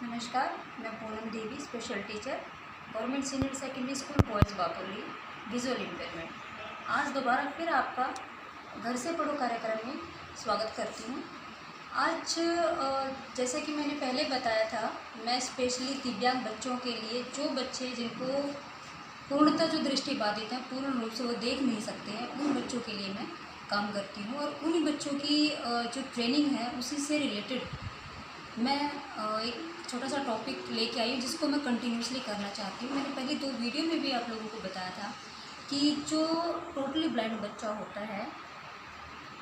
नमस्कार, मैं Poonam Devi, special teacher, government senior secondary school boys Bapuli, visual impairment. आज दोबारा फिर आपका घर से पढ़ो कार्यक्रम में स्वागत करती हूँ। आज जैसे कि मैंने पहले बताया था, मैं स्पेशली दिव्यांग बच्चों के लिए, जो बच्चे जिनको पूर्णतः जो दृष्टि बाधित है, पूर्ण रूप से वो देख नहीं सकते हैं, उन बच्चों के लिए मैं काम करती हूँ। और उन बच्चों की जो ट्रेनिंग है उसी से रिलेटेड मैं एक छोटा सा टॉपिक लेके आई हूँ, जिसको मैं कंटिन्यूसली करना चाहती हूँ। मैंने पहले 2 वीडियो में भी आप लोगों को बताया था कि जो टोटली ब्लाइंड बच्चा होता है,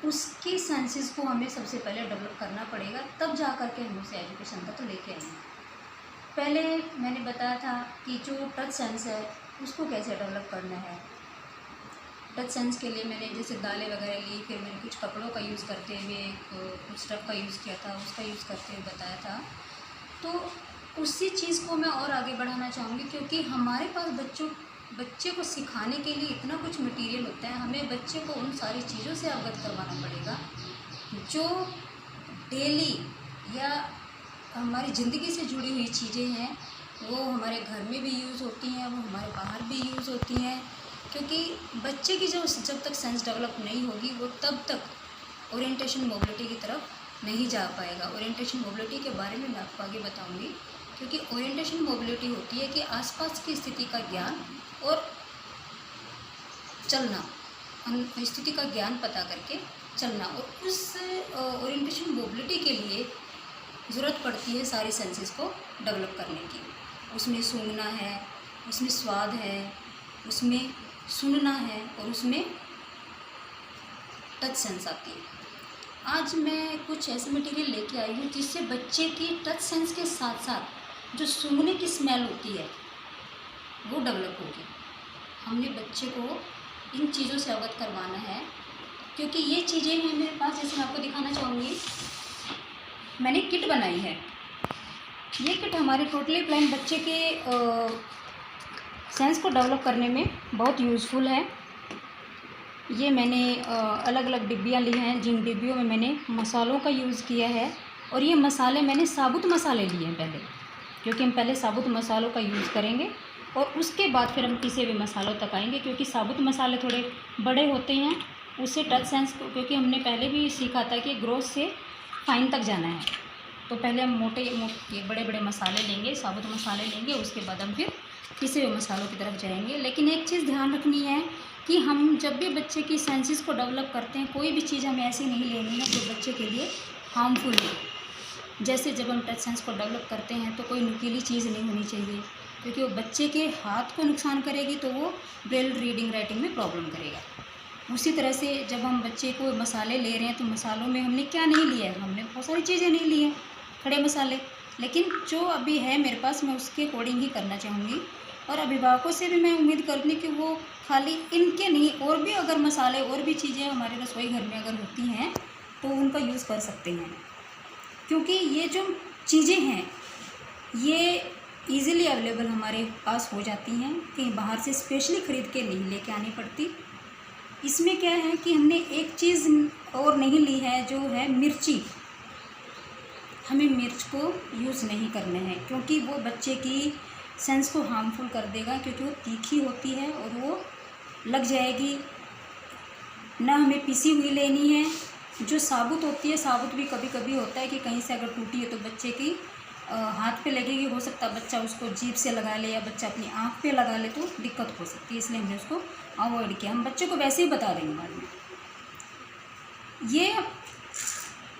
उसकी सेंसेस को हमें सबसे पहले डेवलप करना पड़ेगा, तब जा कर के हम उसे एजुकेशन तक तो लेके आएंगे। पहले मैंने बताया था कि जो टच सेंस है उसको कैसे डेवलप करना है। टच सेंस के लिए मैंने जैसे दालें वगैरह ली, फिर मैंने कुछ कपड़ों का यूज़ करते हुए कुछ स्टफ़ का यूज़ किया था, उसका यूज़ करते हुए बताया था। तो उसी चीज़ को मैं और आगे बढ़ाना चाहूँगी, क्योंकि हमारे पास बच्चे को सिखाने के लिए इतना कुछ मटेरियल होता है। हमें बच्चे को उन सारी चीज़ों से अवगत करवाना पड़ेगा जो डेली या हमारी ज़िंदगी से जुड़ी हुई चीज़ें हैं। वो हमारे घर में भी यूज़ होती हैं, वो हमारे बाहर भी यूज़ होती हैं, क्योंकि बच्चे की जब तक सेंस डेवलप नहीं होगी, वो तब तक ओरिएंटेशन मोबिलिटी की तरफ नहीं जा पाएगा। ओरिएंटेशन मोबिलिटी के बारे में मैं आपको आगे बताऊंगी, क्योंकि ओरिएंटेशन मोबिलिटी होती है कि आसपास की स्थिति का ज्ञान और चलना, स्थिति का ज्ञान पता करके चलना। और उस ओरिएंटेशन मोबिलिटी के लिए ज़रूरत पड़ती है सारी सेंसेस को डेवलप करने की। उसमें सूंघना है, उसमें स्वाद है, उसमें सुनना है, और उसमें टच सेंस आती है। आज मैं कुछ ऐसे मटेरियल लेके आई हूँ जिससे बच्चे की टच सेंस के साथ साथ जो सूंघने की स्मेल होती है वो डेवलप होगी। हमने बच्चे को इन चीज़ों से अवगत करवाना है, क्योंकि ये चीज़ें हैं मेरे पास। जैसे मैं आपको दिखाना चाहूँगी, मैंने किट बनाई है। ये किट हमारे टोटली ब्लाइंड बच्चे के सेंस को डेवलप करने में बहुत यूज़फुल है। ये मैंने अलग अलग डिब्बियाँ ली हैं, जिन डिब्बियों में मैंने मसालों का यूज़ किया है। और ये मसाले मैंने साबुत मसाले लिए हैं पहले, क्योंकि हम पहले साबुत मसालों का यूज़ करेंगे और उसके बाद फिर हम किसी भी मसालों तक आएंगे, क्योंकि साबुत मसाले थोड़े बड़े होते हैं। उससे टच सेंस को, क्योंकि हमने पहले भी सीखा था कि ग्रोथ से फाइन तक जाना है, तो पहले हम ये बड़े बड़े मसाले लेंगे, साबुत मसाले लेंगे, उसके बाद हम फिर किसी भी मसालों की तरफ जाएंगे। लेकिन एक चीज़ ध्यान रखनी है कि हम जब भी बच्चे की सेंसेस को डेवलप करते हैं, कोई भी चीज़ हमें ऐसी नहीं लेनी है जो बच्चे के लिए हार्मफुल हो। जैसे जब हम टच सेंस को डेवलप करते हैं तो कोई नुकीली चीज़ नहीं होनी चाहिए, क्योंकि वो बच्चे के हाथ को नुकसान करेगी, तो वो ब्रेल रीडिंग राइटिंग में प्रॉब्लम करेगा। उसी तरह से जब हम बच्चे को मसाले ले रहे हैं तो मसालों में हमने क्या नहीं लिया है, हमने बहुत सारी चीज़ें नहीं ली हैं, खड़े मसाले। लेकिन जो अभी है मेरे पास, मैं उसके अकॉर्डिंग ही करना चाहूँगी। और अभिभावकों से भी मैं उम्मीद करती हूँ कि वो खाली इनके नहीं, और भी अगर मसाले और भी चीज़ें हमारे रसोई घर में अगर होती हैं तो उनका यूज़ कर सकते हैं, क्योंकि ये जो चीज़ें हैं ये ईज़िली अवेलेबल हमारे पास हो जाती हैं, कहीं बाहर से स्पेशली ख़रीद के नहीं लेके आनी पड़ती। इसमें क्या है कि हमने एक चीज़ और नहीं ली है, जो है मिर्ची। हमें मिर्च को यूज़ नहीं करना है, क्योंकि वो बच्चे की सेंस को हार्मफुल कर देगा, क्योंकि वो तीखी होती है और वो लग जाएगी। ना हमें पिसी हुई लेनी है, जो साबुत होती है। साबुत भी कभी कभी होता है कि कहीं से अगर टूटी है तो बच्चे की हाथ पे लगेगी, हो सकता है बच्चा उसको जीभ से लगा ले या बच्चा अपनी आँख पे लगा ले, तो दिक्कत हो सकती है, इसलिए हमने उसको अवॉइड किया। हम बच्चे को वैसे ही बता देंगे बाद में। ये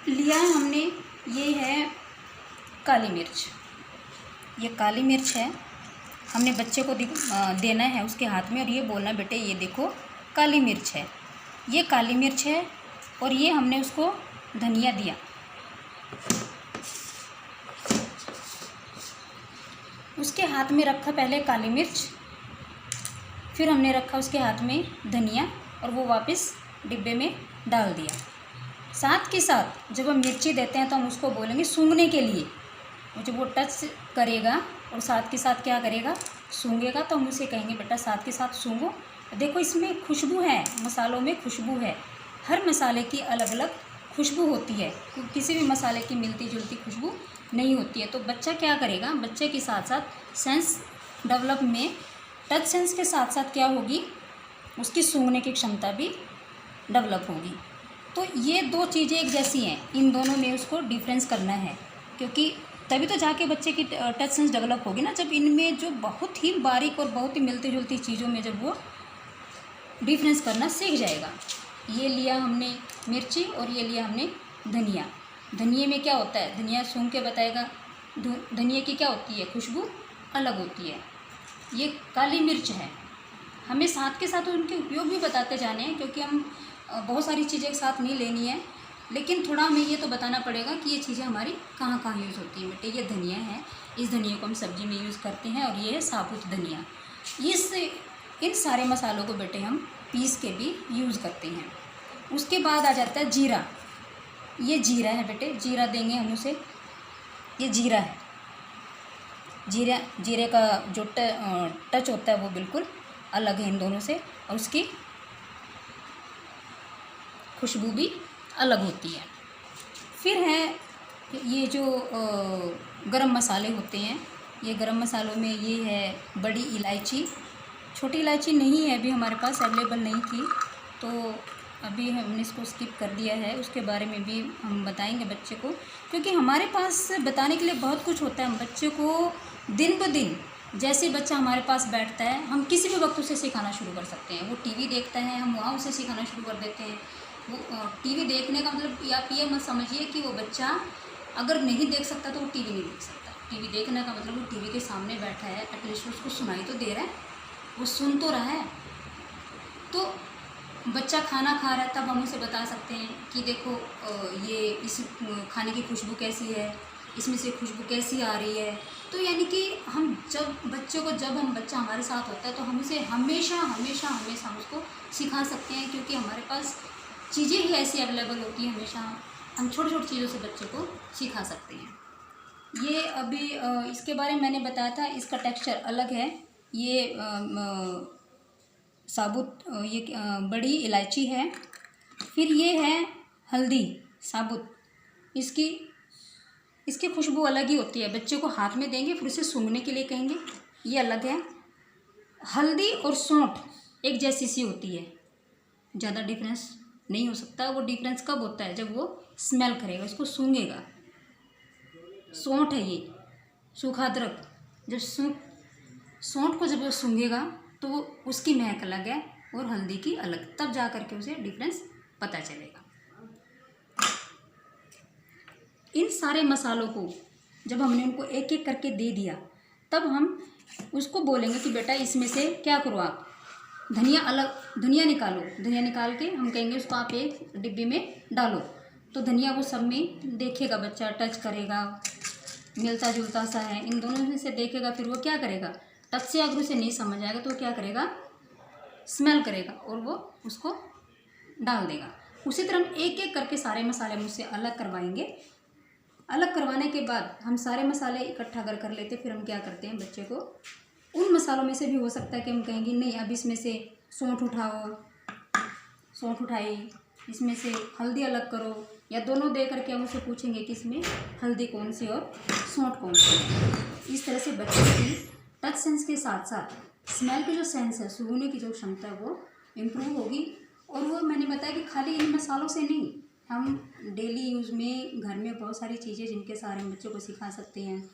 लिया है हमने, ये है काली मिर्च। ये काली मिर्च है, हमने बच्चे को देना है उसके हाथ में, और ये बोलना, बेटे ये देखो काली मिर्च है, ये काली मिर्च है। और ये हमने उसको धनिया दिया, उसके हाथ में रखा पहले काली मिर्च, फिर हमने रखा उसके हाथ में धनिया, और वो वापस डिब्बे में डाल दिया। साथ के साथ जब हम मिर्ची देते हैं तो हम उसको बोलेंगे सूंघने के लिए। जब वो टच करेगा और साथ के साथ क्या करेगा, सूंघेगा, तो हम उसे कहेंगे बेटा साथ के साथ सूंघो। देखो इसमें खुशबू है, मसालों में खुशबू है, हर मसाले की अलग अलग खुशबू होती है, किसी भी मसाले की मिलती जुलती खुशबू नहीं होती है। तो बच्चा क्या करेगा, बच्चे के साथ साथ सेंस डेवलप में टच सेंस के साथ साथ क्या होगी, उसकी सूंघने की क्षमता भी डेवलप होगी। तो ये दो चीज़ें एक जैसी हैं, इन दोनों में उसको डिफरेंस करना है, क्योंकि तभी तो जाके बच्चे की टच सेंस डेवलप होगी ना, जब इनमें जो बहुत ही बारीक और बहुत ही मिलती जुलती चीज़ों में जब वो डिफरेंस करना सीख जाएगा। ये लिया हमने मिर्ची और ये लिया हमने धनिया। धनिए में क्या होता है, धनिया सूंघ के बताएगा, धनिया की क्या होती है, खुशबू अलग होती है। ये काली मिर्च है, हमें साथ के साथ उनके उपयोग भी बताते जाने हैं, क्योंकि हम बहुत सारी चीज़ें एक साथ नहीं लेनी है, लेकिन थोड़ा हमें ये तो बताना पड़ेगा कि ये चीज़ें हमारी कहाँ कहाँ यूज़ होती है। बेटे ये धनिया है, इस धनिया को हम सब्ज़ी में यूज़ करते हैं, और ये है साबुत धनिया। इन सारे मसालों को बेटे हम पीस के भी यूज़ करते हैं। उसके बाद आ जाता है जीरा। ये जीरा है बेटे, जीरा देंगे हम उसे, ये जीरा है। जीरे का जो टच होता है वो बिल्कुल अलग है इन दोनों से, और उसकी खुशबू भी अलग होती है। फिर है ये जो गरम मसाले होते हैं, ये गरम मसालों में ये है बड़ी इलायची। छोटी इलायची नहीं है अभी हमारे पास, अवेलेबल नहीं थी, तो अभी हमने इसको स्किप कर दिया है। उसके बारे में भी हम बताएंगे बच्चे को, क्योंकि हमारे पास बताने के लिए बहुत कुछ होता है। हम बच्चे को दिन ब दिन जैसे बच्चा हमारे पास बैठता है, हम किसी भी वक्त उसे सिखाना शुरू कर सकते हैं। वो टीवी देखता है, हम वहाँ उसे सिखाना शुरू कर देते हैं। वो टीवी देखने का मतलब आप ये मत समझिए कि वो बच्चा अगर नहीं देख सकता तो वो टीवी नहीं देख सकता। टीवी देखने का मतलब वो टीवी के सामने बैठा है, एटलीस्ट उसको सुनाई तो दे रहा है, वो सुन तो रहा है। तो बच्चा खाना खा रहा है, तब हम उसे बता सकते हैं कि देखो ये इस खाने की खुशबू कैसी है, इसमें से खुशबू कैसी आ रही है। तो यानी कि हम जब बच्चा हमारे साथ होता है तो हम उसे हमेशा हमेशा हमेशा हम उसको सिखा सकते हैं, क्योंकि हमारे पास चीज़ें ही ऐसी अवेलेबल होती हैं। हमेशा हम छोटी छोटी चीज़ों से बच्चे को सिखा सकते हैं। ये अभी इसके बारे में मैंने बताया था, इसका टेक्सचर अलग है। ये साबुत ये बड़ी इलायची है। फिर ये है हल्दी साबुत, इसकी खुशबू अलग ही होती है। बच्चे को हाथ में देंगे, फिर उसे सूंघने के लिए कहेंगे, ये अलग है। हल्दी और सौंठ एक जैसी सी होती है, ज़्यादा डिफरेंस नहीं हो सकता। वो डिफरेंस कब होता है, जब वो स्मेल करेगा, इसको सूंघेगा। सौंठ है ये, सूखा अदरक। जब सौंठ को जब वो सूंघेगा तो वो उसकी महक अलग है और हल्दी की अलग, तब जा करके उसे डिफरेंस पता चलेगा। इन सारे मसालों को जब हमने उनको एक एक करके दे दिया, तब हम उसको बोलेंगे कि बेटा इसमें से क्या करो, आप धनिया निकालो। धनिया निकाल के हम कहेंगे उसको आप एक डिब्बे में डालो। तो धनिया वो सब में देखेगा बच्चा, टच करेगा, मिलता जुलता सा है, इन दोनों में से देखेगा। फिर वो क्या करेगा, टच से अगर उसे नहीं समझ आएगा तो क्या करेगा, स्मेल करेगा और वो उसको डाल देगा। उसी तरह हम एक एक करके सारे मसाले मुझसे अलग करवाएंगे। अलग करवाने के बाद हम सारे मसाले इकट्ठा कर लेते, फिर हम क्या करते हैं, बच्चे को उन मसालों में से भी हो सकता है कि हम कहेंगे नहीं अब इसमें से सौंठ उठाओ, सौंठ उठाई, इसमें से हल्दी अलग करो, या दोनों दे करके हम उसे पूछेंगे कि इसमें हल्दी कौन सी और सौंठ कौन सी है। इस तरह से बच्चे की टच सेंस के साथ साथ स्मेल की जो सेंस है, सूंघने की जो क्षमता है वो इम्प्रूव होगी। और वो मैंने बताया कि खाली इन मसालों से नहीं, हम डेली यूज़ में घर में बहुत सारी चीज़ें जिनके सहारे हम बच्चों को सिखा सकते हैं।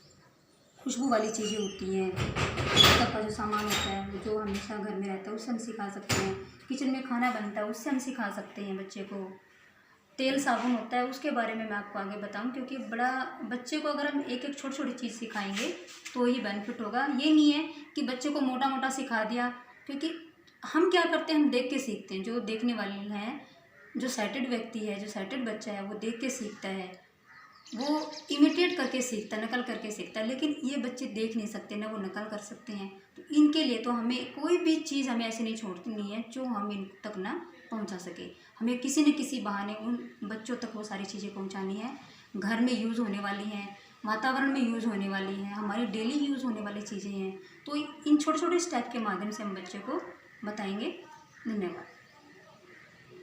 खुशबू वाली चीज़ें होती हैं, मेकअप का जो सामान होता है जो हमेशा घर में रहता है उससे हम सिखा सकते हैं। किचन में खाना बनता है उससे हम सिखा सकते हैं बच्चे को। तेल साबुन होता है उसके बारे में मैं आपको आगे बताऊं, क्योंकि बच्चे को अगर हम एक एक छोटी छोटी चीज़ सिखाएंगे तो ही बेनिफिट होगा। ये नहीं है कि बच्चे को मोटा मोटा सिखा दिया, क्योंकि हम क्या करते हैं, हम देख के सीखते हैं। जो देखने वाले हैं, जो साइटेड व्यक्ति है, जो साइटेड बच्चा है, वो देख के सीखता है, वो इमिटेट करके सीखता है, नकल करके सीखता है। लेकिन ये बच्चे देख नहीं सकते ना वो नकल कर सकते हैं। तो इनके लिए तो हमें कोई भी चीज़ हमें ऐसे नहीं छोड़नी है जो हम इन तक ना पहुंचा सके। हमें किसी न किसी बहाने उन बच्चों तक वो सारी चीज़ें पहुंचानी है। घर में यूज़ होने वाली हैं, वातावरण में यूज़ होने वाली हैं, हमारी डेली यूज़ होने वाली चीज़ें हैं। तो इन छोटे छोटे स्टेप के माध्यम से हम बच्चे को बताएंगे। धन्यवाद।